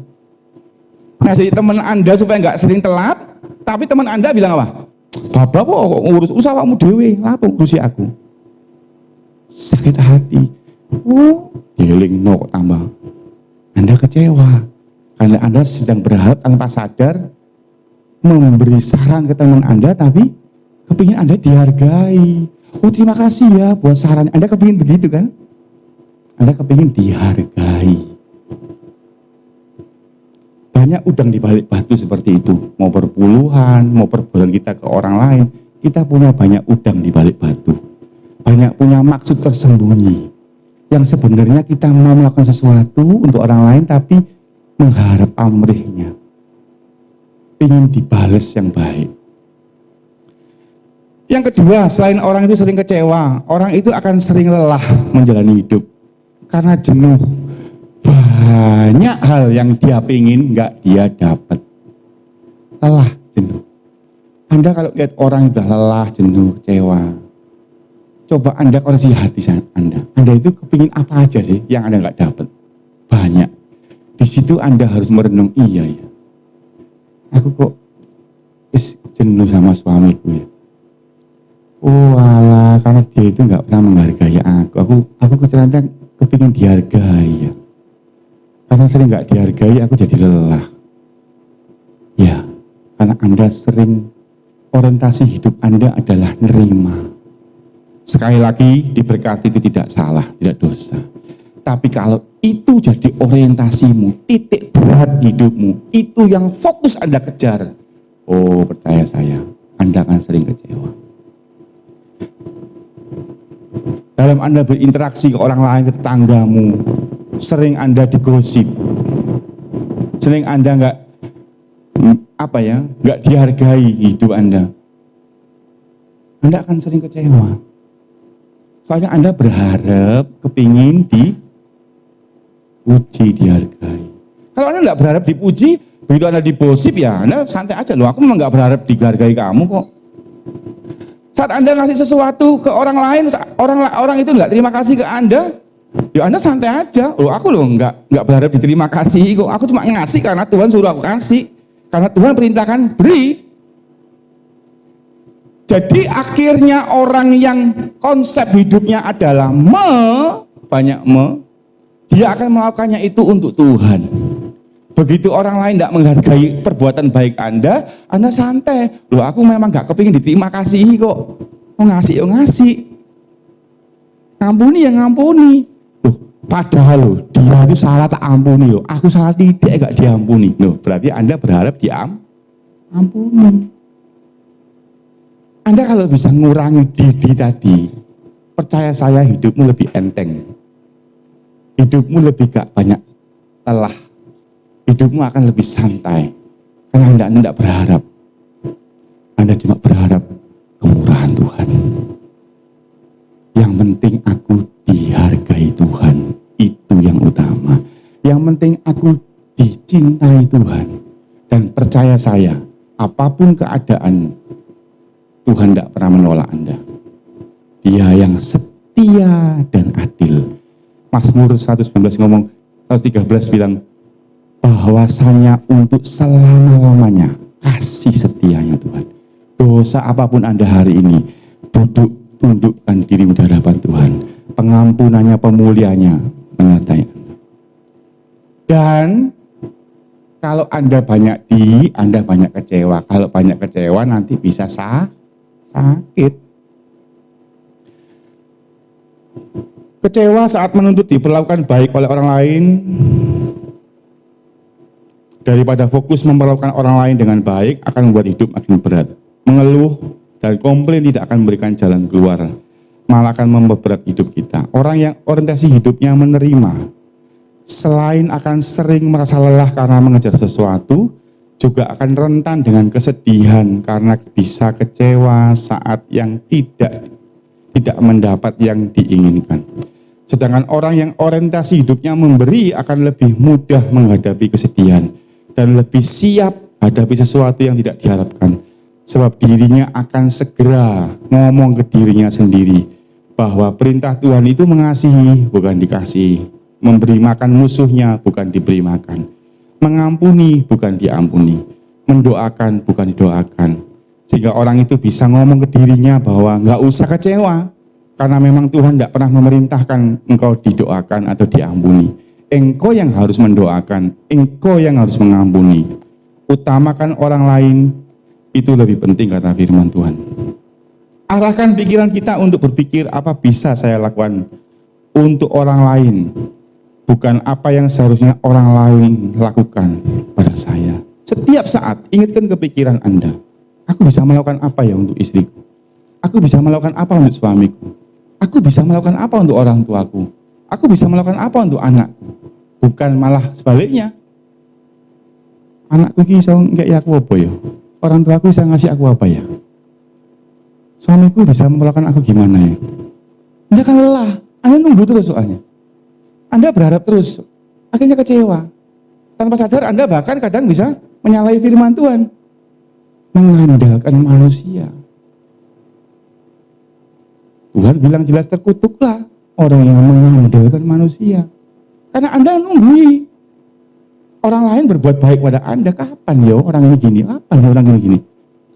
Ngasih teman Anda supaya nggak sering telat, tapi teman Anda bilang apa? Bapak kok ngurus awakmu dewe, apa urusi aku? Sakit hati. Giling kok tambah. Anda kecewa karena Anda sedang berharap tanpa sadar memberi saran ke teman Anda, tapi kepingin Anda dihargai. Oh terima kasih ya buat sarannya. Anda kepingin begitu kan? Anda kepingin dihargai. Banyak udang di balik batu seperti itu. Mau perpuluhan, mau perbuatan kita ke orang lain, kita punya banyak udang di balik batu. Banyak punya maksud tersembunyi. Yang sebenarnya kita mau melakukan sesuatu untuk orang lain, tapi mengharap amrihnya. Ingin dibales yang baik. Yang kedua, selain orang itu sering kecewa, orang itu akan sering lelah menjalani hidup. Karena jenuh. Banyak hal yang dia pingin nggak dia dapat. Lelah, jenuh. Anda kalau lihat orang itu lelah, jenuh, kecewa, coba Anda koreksi hati Anda. Anda itu kepingin apa aja sih yang Anda nggak dapat? Banyak. Di situ Anda harus merenung, iya ya. Aku kok jenuh sama suamiku ya. Oh alah, karena dia itu nggak pernah menghargai aku. Aku ternyata kepingin dihargai ya. Karena sering nggak dihargai, aku jadi lelah. Ya, karena Anda sering orientasi hidup Anda adalah nerima. Sekali lagi, diberkati itu tidak salah, tidak dosa. Tapi kalau itu jadi orientasimu, titik berat hidupmu, itu yang fokus Anda kejar. Oh, percaya saya, Anda akan sering kecewa. Dalam Anda berinteraksi ke orang lain, ke tetanggamu, sering Anda digosip, sering Anda nggak dihargai hidup Anda akan sering kecewa. Soalnya Anda berharap, kepingin dipuji, dihargai. Kalau Anda nggak berharap dipuji, begitu Anda digosip ya Anda santai aja loh. Aku memang nggak berharap dihargai kamu kok. Saat Anda ngasih sesuatu ke orang lain, orang itu nggak terima kasih ke Anda, ya Anda santai aja. Loh, aku loh nggak berharap diterima kasih kok. Aku cuma ngasih karena Tuhan suruh aku kasih. Karena Tuhan perintahkan beri. Jadi akhirnya orang yang konsep hidupnya adalah dia akan melakukannya itu untuk Tuhan. Begitu orang lain tidak menghargai perbuatan baik Anda santai. Loh, aku memang gak kepingin diterima kasih kok. Mau ngasih, ya ngasih. Ngampuni, ya ngampuni. Loh, padahal loh, dia itu salah tak ampuni loh. Aku salah tidak, gak diampuni. Loh, berarti Anda berharap diampuni. Anda kalau bisa ngurangi diri tadi, percaya saya hidupmu lebih enteng. Hidupmu lebih gak banyak lelah. Hidupmu akan lebih santai. Karena Anda tidak berharap. Anda cuma berharap kemurahan Tuhan. Yang penting aku dihargai Tuhan. Itu yang utama. Yang penting aku dicintai Tuhan. Dan percaya saya, apapun keadaan, Tuhan tidak pernah menolak Anda. Dia yang setia dan adil. Mazmur 119 ngomong, 113 bilang, bahwasanya untuk selama-lamanya kasih setianya Tuhan. Dosa apapun Anda hari ini, tundukkan dirimu di hadapan Tuhan. Pengampunannya, pemulihannya menyertai Anda. Dan kalau Anda banyak Anda banyak kecewa. Kalau banyak kecewa nanti bisa sakit. Kecewa saat menuntut diperlakukan baik oleh orang lain, daripada fokus memperlakukan orang lain dengan baik akan membuat hidup makin berat. Mengeluh dan komplain tidak akan memberikan jalan keluar, malah akan memperberat hidup kita. Orang yang orientasi hidupnya menerima, selain akan sering merasa lelah karena mengejar sesuatu, juga akan rentan dengan kesedihan karena bisa kecewa saat yang tidak mendapat yang diinginkan. Sedangkan orang yang orientasi hidupnya memberi akan lebih mudah menghadapi kesedihan dan lebih siap hadapi sesuatu yang tidak diharapkan. Sebab dirinya akan segera ngomong ke dirinya sendiri bahwa perintah Tuhan itu mengasihi, bukan dikasihi. Memberi makan musuhnya, bukan diberi makan. Mengampuni, bukan diampuni. Mendoakan, bukan didoakan. Sehingga orang itu bisa ngomong ke dirinya bahwa nggak usah kecewa. Karena memang Tuhan tidak pernah memerintahkan engkau didoakan atau diampuni. Engkau yang harus mendoakan, engkau yang harus mengampuni. Utamakan orang lain, itu lebih penting karena firman Tuhan. Arahkan pikiran kita untuk berpikir apa bisa saya lakukan untuk orang lain, bukan apa yang seharusnya orang lain lakukan pada saya. Setiap saat ingatkan kepikiran Anda, aku bisa melakukan apa ya untuk istriku? Aku bisa melakukan apa untuk suamiku? Aku bisa melakukan apa untuk orang tuaku? Aku bisa melakukan apa untuk anakku? Bukan malah sebaliknya. Anakku ini bisa nggak aku apa ya? Orang tuaku bisa ngasih aku apa ya? Suamiku bisa melakukan aku gimana ya? Anda kan lelah, Anda nunggu terus soalnya. Anda berharap terus, akhirnya kecewa. Tanpa sadar Anda bahkan kadang bisa menyalahi firman Tuhan. Mengandalkan manusia. Tuhan bilang jelas, terkutuklah orang yang mengandalkan manusia. Karena Anda nunggui orang lain berbuat baik pada Anda. Kapan ya orang ini gini? Kapan ya orang ini gini?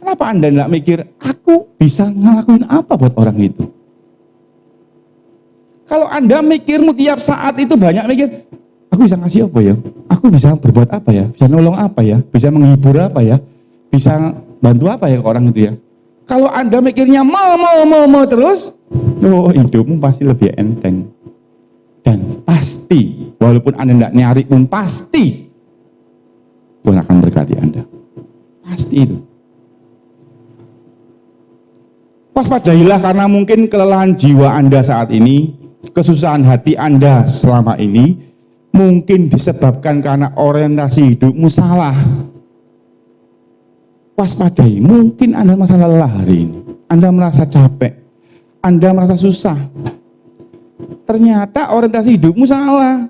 Kenapa Anda tidak mikir, aku bisa ngelakuin apa buat orang itu? Kalau Anda mikirmu tiap saat itu banyak mikir, aku bisa ngasih apa ya? Aku bisa berbuat apa ya? Bisa nolong apa ya? Bisa menghibur apa ya? Bisa bantu apa ya ke orang itu ya? Kalau Anda mikirnya mau terus, oh hidupmu pasti lebih enteng. Dan pasti, walaupun Anda tidak nyari pun pasti, Tuhan akan berkati Anda. Pasti itu. Waspadailah karena mungkin kelelahan jiwa Anda saat ini, kesusahan hati Anda selama ini, mungkin disebabkan karena orientasi hidupmu salah. Waspadai, mungkin Anda merasa lelah hari ini. Anda merasa capek. Anda merasa susah. Ternyata orientasi hidupmu salah.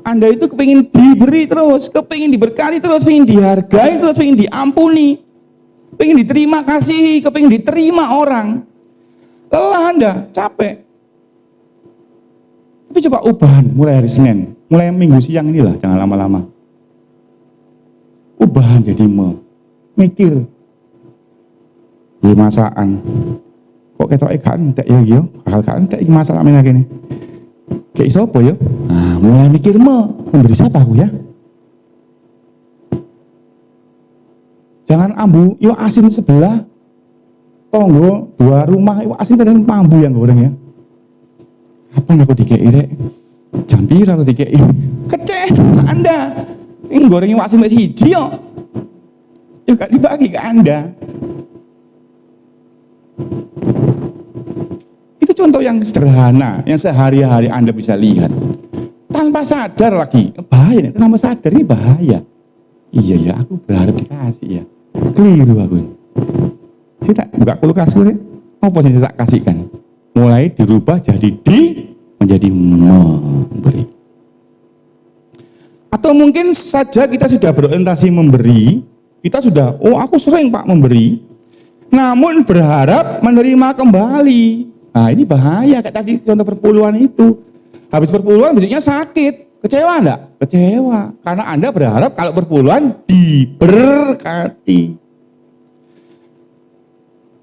Anda itu kepingin diberi terus, kepingin diberkati terus, kepingin dihargai terus, kepingin diampuni. Pengen diterima kasih, kepingin diterima orang. Lelah Anda, capek. Tapi coba ubahan mulai hari Senin, mulai minggu siang inilah, jangan lama-lama. Ubahan jadi mikir. Di masaan. Kok ketok gak entek ya yo, bakal gak entek iki masak men kene. Kayak iso apa ya? Nah, mulai mikir memberi siapa aku ya? Jangan ambu iwak asin sebelah tonggo 2 rumah iwak asin kadang ambu yang goreng ya. Apa aku dikei rek? Jam pira aku dikei? Keceh Anda. Sing goreng iwak asin mek siji yo. Ya gak dibagi ke Anda. Itu contoh yang sederhana, yang sehari-hari Anda bisa lihat. Tanpa sadar lagi, bahaya nih, tanpa sadar ini bahaya. Iya ya, aku berharap dikasih ya. Keliru aku. Kita buka kulkas gue, apa sih tak kasihkan? Mulai dirubah jadi menjadi memberi. Atau mungkin saja kita sudah berorientasi memberi, kita sudah, oh aku sering Pak memberi, namun berharap menerima kembali. Nah ini bahaya, kayak tadi contoh perpuluhan itu. Habis perpuluhan besoknya sakit. Kecewa enggak? Kecewa. Karena Anda berharap kalau perpuluhan diberkati.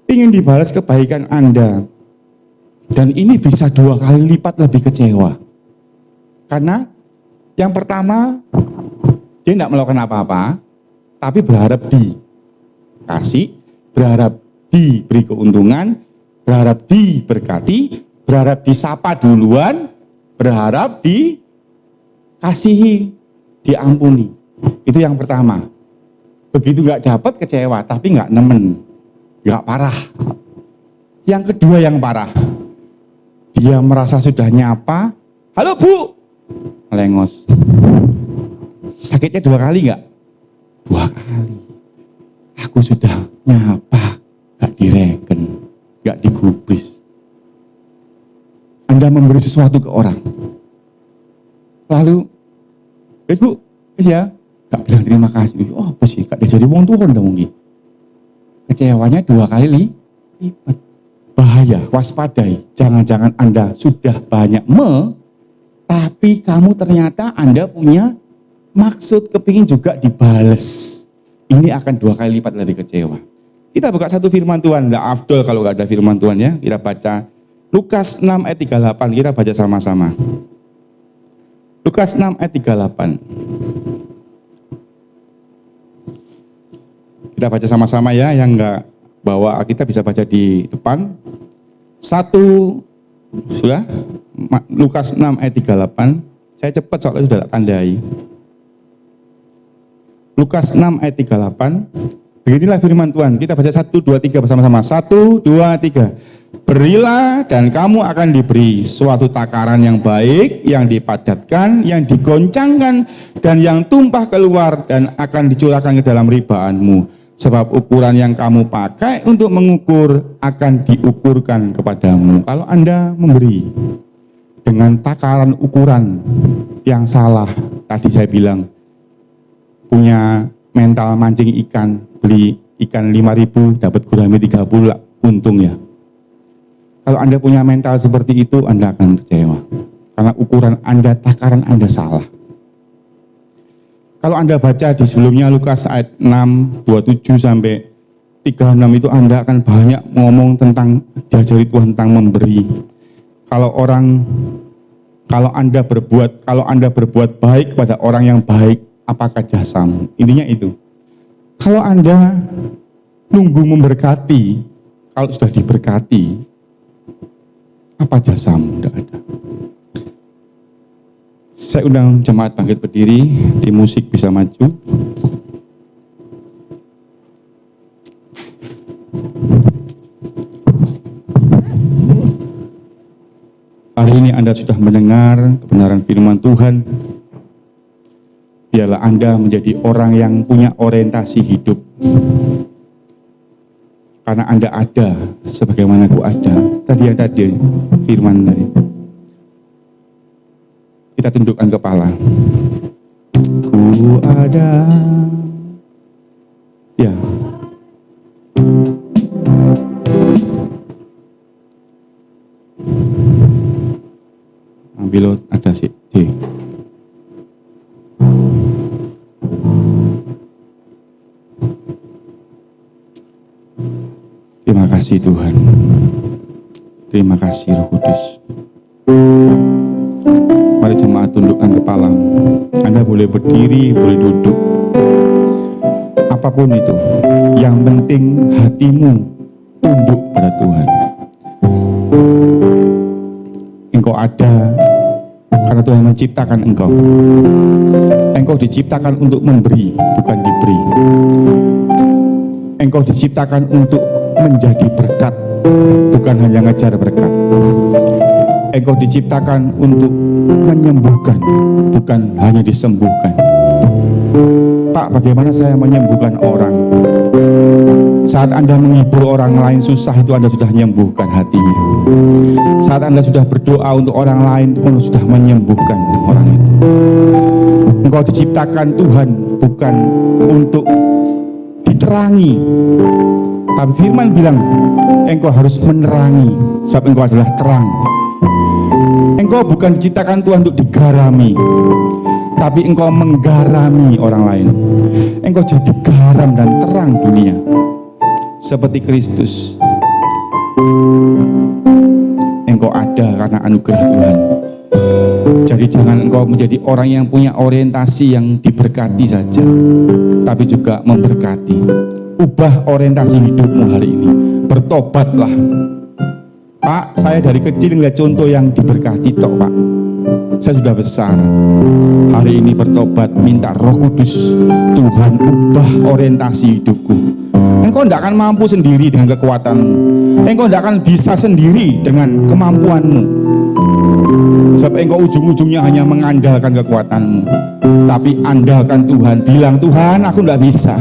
Ingin dibalas kebaikan Anda. Dan ini bisa 2 kali lipat lebih kecewa. Karena yang pertama, dia tidak melakukan apa-apa, tapi berharap dikasih, berharap diberi keuntungan, berharap diberkati, berharap disapa duluan, berharap dikasihi, diampuni. Itu yang pertama. Begitu nggak dapat kecewa, tapi nggak nemen, nggak parah. Yang kedua yang parah, dia merasa sudah nyapa, halo Bu, melengos. Sakitnya 2 kali nggak? 2 kali. Aku sudah nyapa, nggak direken, nggak digubris. Anda memberi sesuatu ke orang, lalu, Bu, ya, gak bilang terima kasih. Oh, apa sih? Gak jadi wong turun dong mungkin. Kecewanya 2 kali lipat. Bahaya, waspadai. Jangan-jangan Anda sudah banyak tapi kamu ternyata Anda punya maksud kepingin juga dibales. Ini akan 2 kali lipat lebih kecewa. Kita buka satu firman Tuhan. Nggak afdol kalau nggak ada firman Tuhan ya. Kita baca Lukas 6 ayat 38. Kita baca sama-sama. Lukas 6 ayat 38. Kita baca sama-sama ya, yang enggak bawa kita bisa baca di depan. 1, sudah? Lukas 6 ayat 38. Saya cepat soalnya sudah tak tandai. Lukas 6 ayat 38. Beginilah firman Tuhan. Kita baca 1, 2, 3 bersama-sama. 1, 2, 3. Berilah dan kamu akan diberi suatu takaran yang baik, yang dipadatkan, yang digoncangkan, dan yang tumpah keluar dan akan dicurahkan ke dalam ribaanmu. Sebab ukuran yang kamu pakai untuk mengukur akan diukurkan kepadamu. Kalau Anda memberi dengan takaran ukuran yang salah, tadi saya bilang, punya mental mancing ikan, beli ikan 5.000 dapat gurame 30 lah untungnya. Kalau Anda punya mental seperti itu, Anda akan kecewa. Karena ukuran Anda, takaran Anda salah. Kalau Anda baca di sebelumnya Lukas ayat 6, 27 sampai 36 itu Anda akan banyak ngomong tentang, diajari Tuhan tentang memberi. Kalau Anda berbuat baik kepada orang yang baik, apakah jasamu? Intinya itu. Kalau Anda nunggu memberkati, kalau sudah diberkati, apa jasamu? Tidak ada. Saya undang jemaat bangkit berdiri, tim musik bisa maju. Hari ini Anda sudah mendengar kebenaran firman Tuhan. Biarlah Anda menjadi orang yang punya orientasi hidup. Karena Anda ada sebagaimana aku ada. Tadi firman tadi. Kita tundukkan kepala. Ku ada. Ya. Ambil ada sih. Terima kasih Tuhan. Terima kasih Roh Kudus. Mari jemaat tundukkan kepalamu. Anda boleh berdiri, boleh duduk. Apapun itu, yang penting hatimu tunduk pada Tuhan. Engkau ada karena Tuhan menciptakan engkau. Engkau diciptakan untuk memberi, bukan diberi. Engkau diciptakan untuk menjadi berkat, bukan hanya ngejar berkat. Engkau diciptakan untuk menyembuhkan, bukan hanya disembuhkan. Pak, bagaimana saya menyembuhkan orang? Saat Anda menghibur orang lain susah, itu Anda sudah menyembuhkan hatinya. Saat Anda sudah berdoa untuk orang lain, Anda sudah menyembuhkan orang itu. Engkau diciptakan Tuhan bukan untuk diterangi, tapi firman bilang engkau harus menerangi, sebab engkau adalah terang. Engkau bukan diciptakan Tuhan untuk digarami, tapi engkau menggarami orang lain. Engkau jadi garam dan terang dunia, seperti Kristus. Engkau ada karena anugerah Tuhan. Jadi jangan engkau menjadi orang yang punya orientasi yang diberkati saja, tapi juga memberkati. Ubah orientasi hidupmu hari ini. Bertobatlah. Pak, saya dari kecil ngeliat contoh yang diberkati tok, Pak. Saya sudah besar. Hari ini bertobat, minta Roh Kudus. Tuhan, ubah orientasi hidupku. Engkau tidak akan mampu sendiri dengan kekuatanmu. Engkau tidak akan bisa sendiri dengan kemampuanmu. Sebab engkau ujung-ujungnya hanya mengandalkan kekuatanmu. Tapi andalkan Tuhan. Bilang, Tuhan, aku tidak bisa.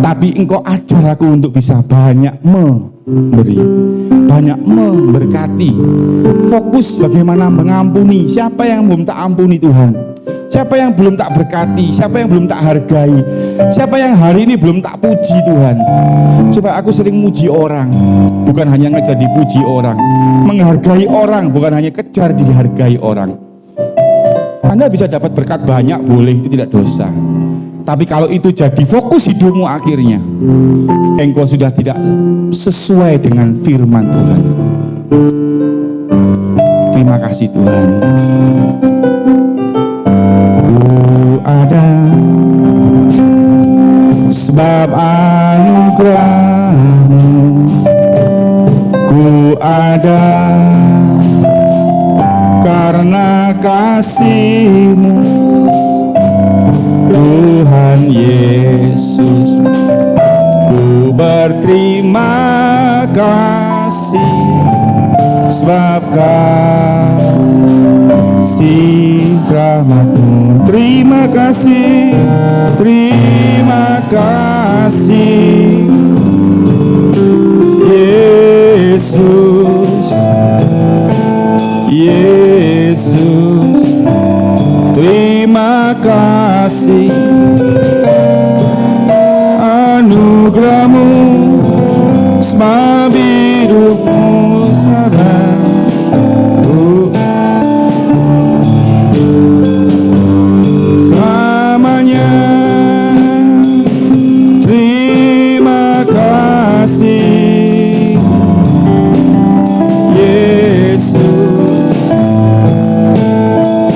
Tapi engkau ajar aku untuk bisa banyak memberi, banyak memberkati. Fokus bagaimana mengampuni. Siapa yang belum tak ampuni Tuhan? Siapa yang belum tak berkati? Siapa yang belum tak hargai? Siapa yang hari ini belum tak puji Tuhan? Supaya aku sering muji orang, bukan hanya ngejar dipuji orang. Menghargai orang, bukan hanya kejar dihargai orang. Anda bisa dapat berkat banyak, boleh, itu tidak dosa. Tapi kalau itu jadi fokus hidupmu akhirnya, engkau sudah tidak sesuai dengan firman Tuhan. Terima kasih Tuhan. Ku ada sebab anugerah-Mu. Ku ada kasih-Mu, Tuhan Yesus. Ku berterima kasih sebab kasih rahmat-Mu. Terima kasih, terima kasih Yesus, Yesus. Terima kasih anugerah-Mu, sebab hidup-Mu sekarang. Selamanya terima kasih Yesus,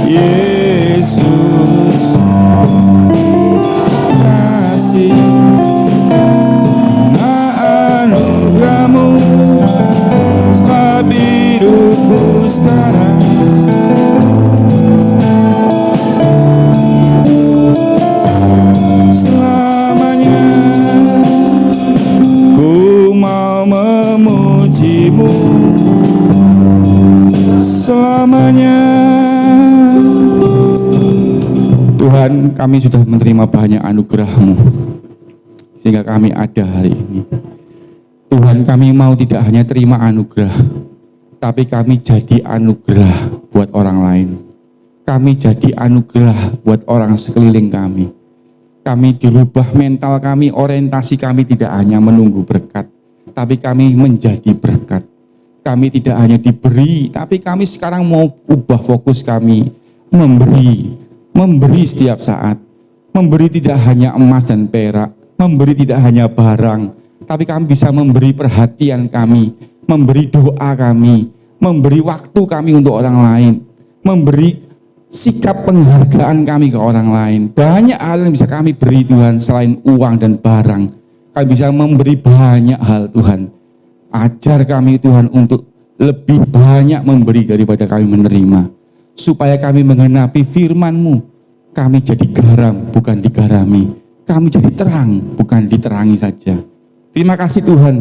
Yesus. Kasih anugerah-Mu, sebab hidupku sekarang. Selamanya ku mau memuji-Mu, selamanya. Tuhan, kami sudah menerima banyak anugerah-Mu sehingga kami ada hari ini. Tuhan, kami mau tidak hanya terima anugerah, tapi kami jadi anugerah buat orang lain. Kami jadi anugerah buat orang sekeliling kami. Kami dirubah mental kami, orientasi kami tidak hanya menunggu berkat, tapi kami menjadi berkat. Kami tidak hanya diberi, tapi kami sekarang mau ubah fokus kami, memberi setiap saat. Memberi tidak hanya emas dan perak, memberi tidak hanya barang, tapi kami bisa memberi perhatian kami, memberi doa kami, memberi waktu kami untuk orang lain, memberi sikap penghargaan kami ke orang lain. Banyak hal yang bisa kami beri Tuhan selain uang dan barang. Kami bisa memberi banyak hal Tuhan. Ajar kami Tuhan untuk lebih banyak memberi daripada kami menerima. Supaya kami menggenapi firman-Mu. Kami jadi garam, bukan digarami. Kami jadi terang, bukan diterangi saja. Terima kasih Tuhan.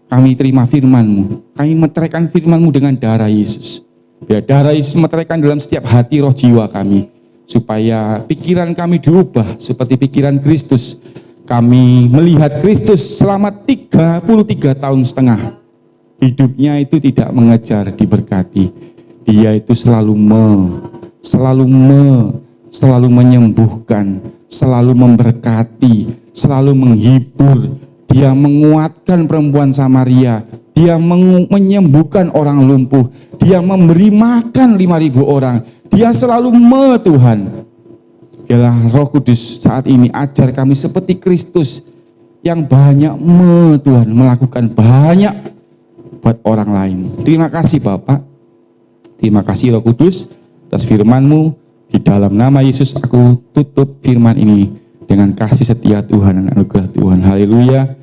Kami terima firman-Mu. Kami meteraikan firman-Mu dengan darah Yesus. Biar darah Yesus meteraikan dalam setiap hati roh jiwa kami. Supaya pikiran kami diubah seperti pikiran Kristus. Kami melihat Kristus selama 33 tahun setengah. Hidupnya itu tidak mengejar diberkati. Dia itu selalu menyembuhkan, selalu memberkati, selalu menghibur. Dia menguatkan perempuan Samaria. Dia menyembuhkan orang lumpuh. Dia memberi makan 5.000 orang. Dia selalu Tuhan. Biarlah Roh Kudus saat ini ajar kami seperti Kristus yang banyak Tuhan, melakukan banyak buat orang lain. Terima kasih Bapak. Terima kasih Roh Kudus atas firman-Mu. Di dalam nama Yesus aku tutup firman ini dengan kasih setia Tuhan dan anugerah Tuhan. Haleluya.